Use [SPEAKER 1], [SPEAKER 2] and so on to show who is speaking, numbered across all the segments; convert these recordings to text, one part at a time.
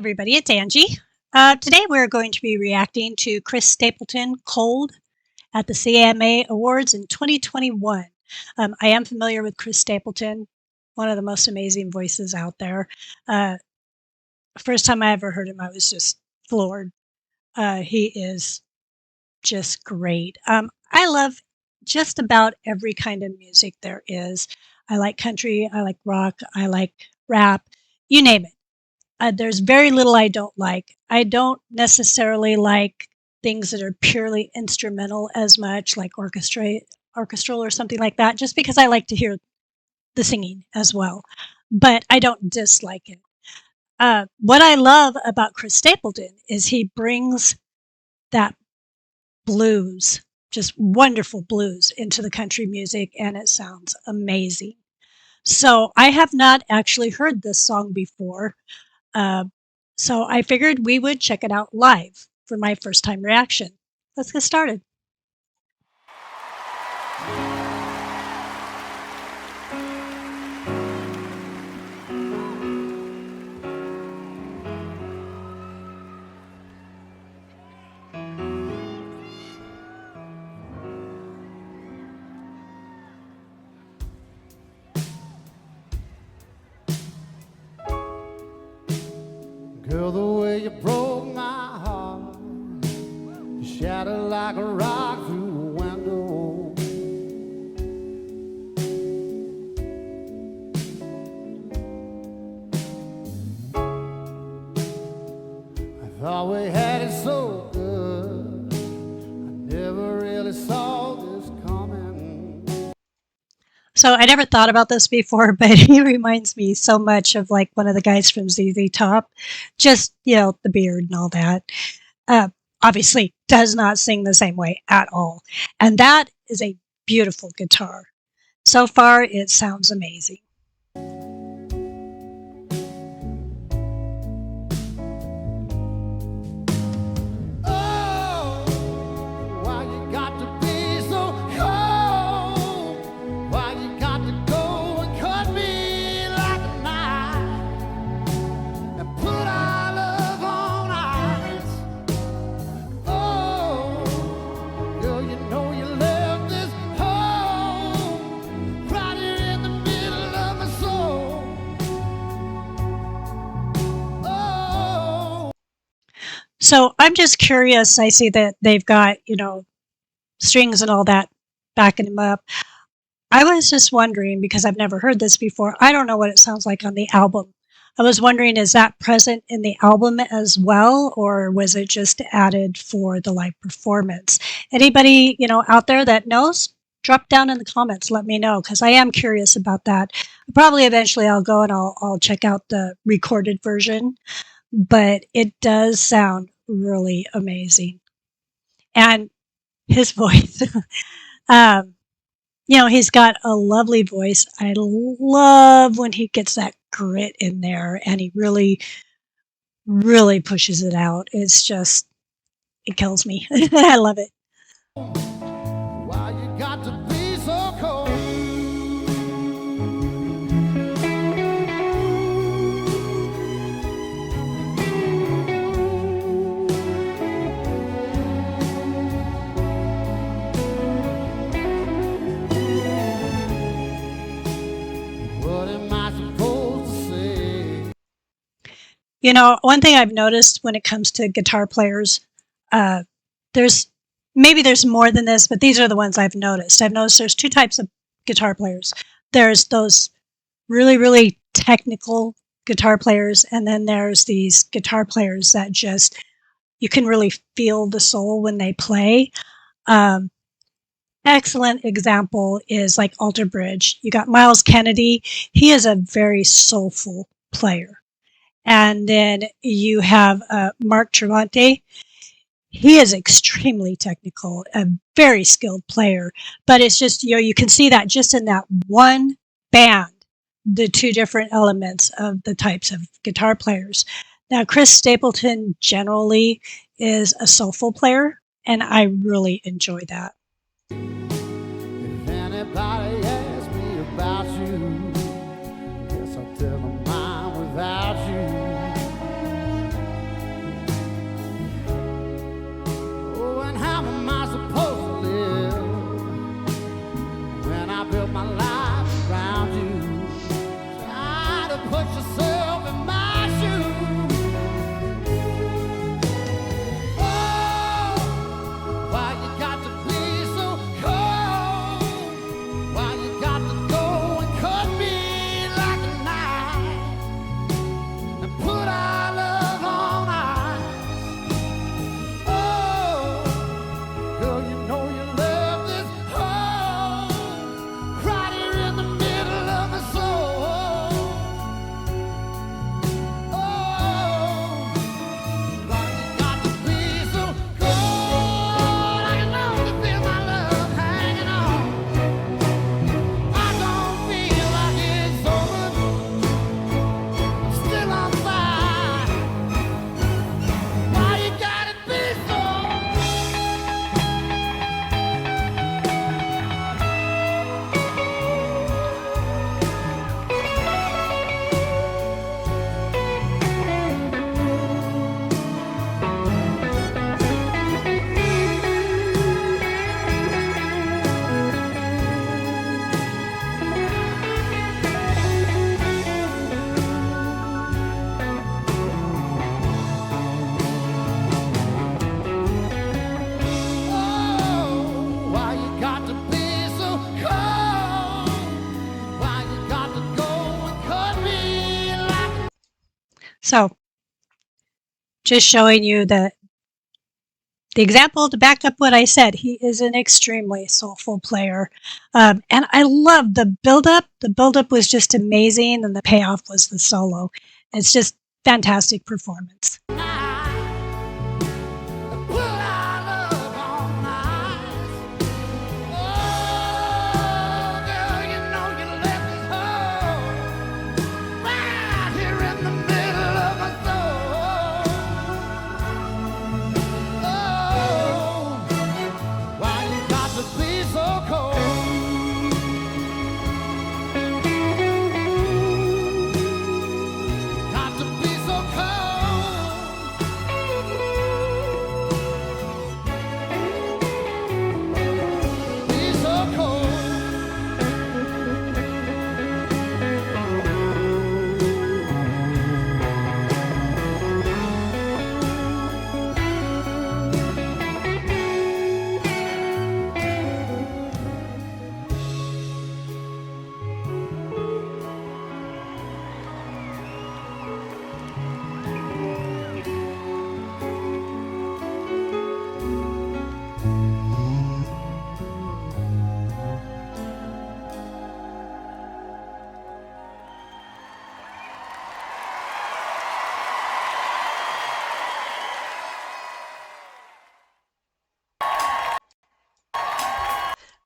[SPEAKER 1] everybody, it's Angie. Today we're going to be reacting to Chris Stapleton, Cold, at the CMA Awards in 2021. I am familiar with Chris Stapleton, one of the most amazing voices out there. First time I ever heard him, I was just floored. He is just great. I love just about every kind of music there is. I like country, I like rock, I like rap, you name it. There's very little I don't like. I don't necessarily like things that are purely instrumental as much, like orchestral or something like that, just because I like to hear the singing as well. But I don't dislike it. What I love about Chris Stapleton is he brings that blues, just wonderful blues, into the country music, and it sounds amazing. So I have not actually heard this song before. So I figured we would check it out live for my first time reaction. Let's get started.
[SPEAKER 2] Girl, the way you broke my heart, you shattered like a rock through a window. I thought we had it so good, I never really saw this coming.
[SPEAKER 1] So I never thought about this before, but he reminds me so much of like one of the guys from ZZ Top. Just, the beard and all that. Obviously does not sing the same way at all. And that is a beautiful guitar. So far, it sounds amazing. So I'm just curious. I see that they've got, strings and all that backing him up. I was just wondering, because I've never heard this before, I don't know what it sounds like on the album. I was wondering, is that present in the album as well, or was it just added for the live performance? Anybody, out there that knows, drop down in the comments, let me know, because I am curious about that. Probably eventually I'll go and I'll check out the recorded version, but it does sound really amazing. And his voice, he's got a lovely voice. I love when he gets that grit in there and he really, really pushes it out. It's just, it kills me. I love it.
[SPEAKER 2] Why you got to be so cold?
[SPEAKER 1] One thing I've noticed when it comes to guitar players, there's more than this, but these are the ones I've noticed. I've noticed there's two types of guitar players. There's those really, really technical guitar players, and then there's these guitar players that just, you can really feel the soul when they play. Excellent example is like Alter Bridge. You got Miles Kennedy. He is a very soulful player. And then you have Mark Tremonti. He is extremely technical, a very skilled player. But it's just, you can see that just in that one band, the two different elements of the types of guitar players. Now, Chris Stapleton generally is a soulful player, and I really enjoy that.
[SPEAKER 2] If anybody asks me about you, guess I'll tell them mine without you.
[SPEAKER 1] So just showing you the example to back up what I said. He is an extremely soulful player. And I love the build-up. The build-up was just amazing, and the payoff was the solo. It's just fantastic performance.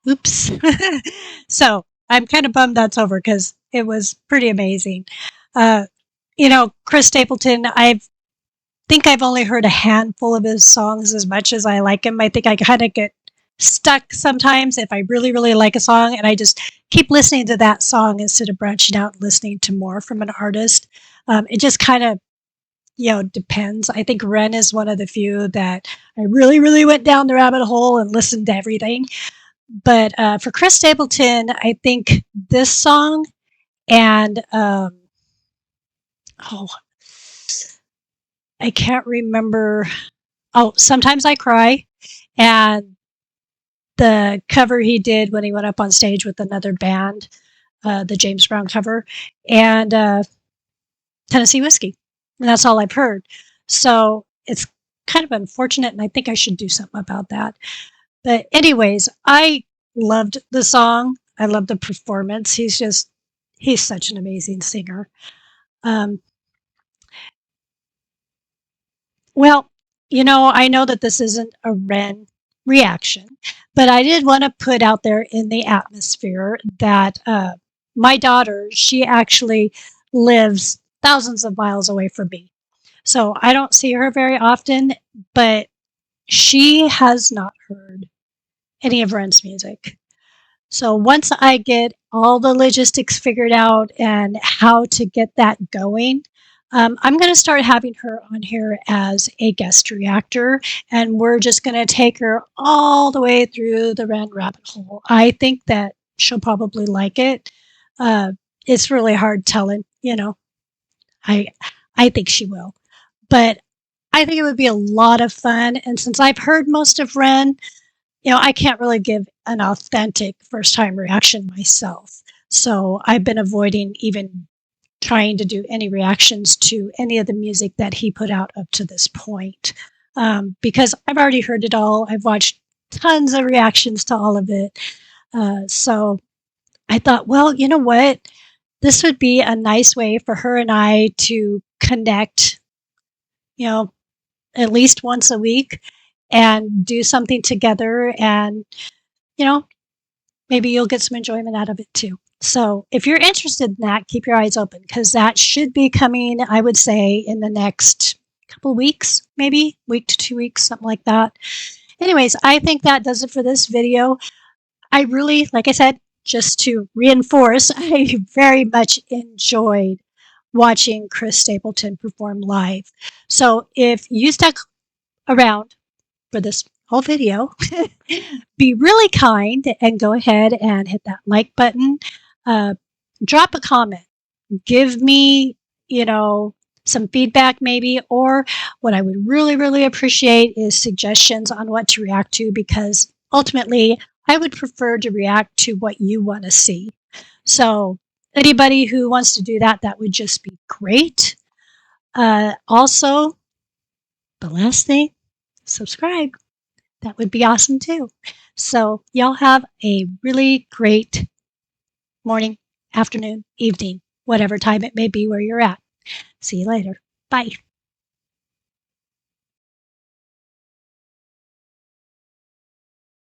[SPEAKER 1] Oops. So I'm kind of bummed that's over because it was pretty amazing. Uh, Chris Stapleton, I think I've only heard a handful of his songs as much as I like him. I think I kind of get stuck sometimes if I really, really like a song and I just keep listening to that song instead of branching out and listening to more from an artist. It just kind of, depends. I think Ren is one of the few that I really, really went down the rabbit hole and listened to everything. But for Chris Stapleton, I think this song and oh, I can't remember. Oh, Sometimes I Cry, and the cover he did when he went up on stage with another band, the James Brown cover, and Tennessee Whiskey. And that's all I've heard. So it's kind of unfortunate, and I think I should do something about that. But anyways, I loved the song. I loved the performance. He's such an amazing singer. Um, well, I know that this isn't a Ren reaction, but I did want to put out there in the atmosphere that my daughter, she actually lives thousands of miles away from me. So I don't see her very often, but she has not heard any of Ren's music. So once I get all the logistics figured out and how to get that going, I'm going to start having her on here as a guest reactor, and we're just going to take her all the way through the Ren rabbit hole. I think that she'll probably like it. It's really hard telling, I I think she will, but I think it would be a lot of fun. And since I've heard most of Ren, I can't really give an authentic first time reaction myself. So I've been avoiding even trying to do any reactions to any of the music that he put out up to this point, because I've already heard it all. I've watched tons of reactions to all of it. So I thought, well, you know what? This would be a nice way for her and I to connect, at least once a week and do something together. And, maybe you'll get some enjoyment out of it too. So if you're interested in that, keep your eyes open because that should be coming, I would say, in the next couple weeks, maybe week to 2 weeks, something like that. Anyways, I think that does it for this video. I really, like I said, just to reinforce, I very much enjoyed watching Chris Stapleton perform live. So if you stuck around for this whole video, be really kind and go ahead and hit that like button. Drop a comment. Give me, some feedback maybe, or what I would really, really appreciate is suggestions on what to react to, because ultimately I would prefer to react to what you want to see. So anybody who wants to do that, that would just be great. Also, the last thing, subscribe. That would be awesome too. So, y'all have a really great morning, afternoon, evening, whatever time it may be where you're at. See you later. Bye.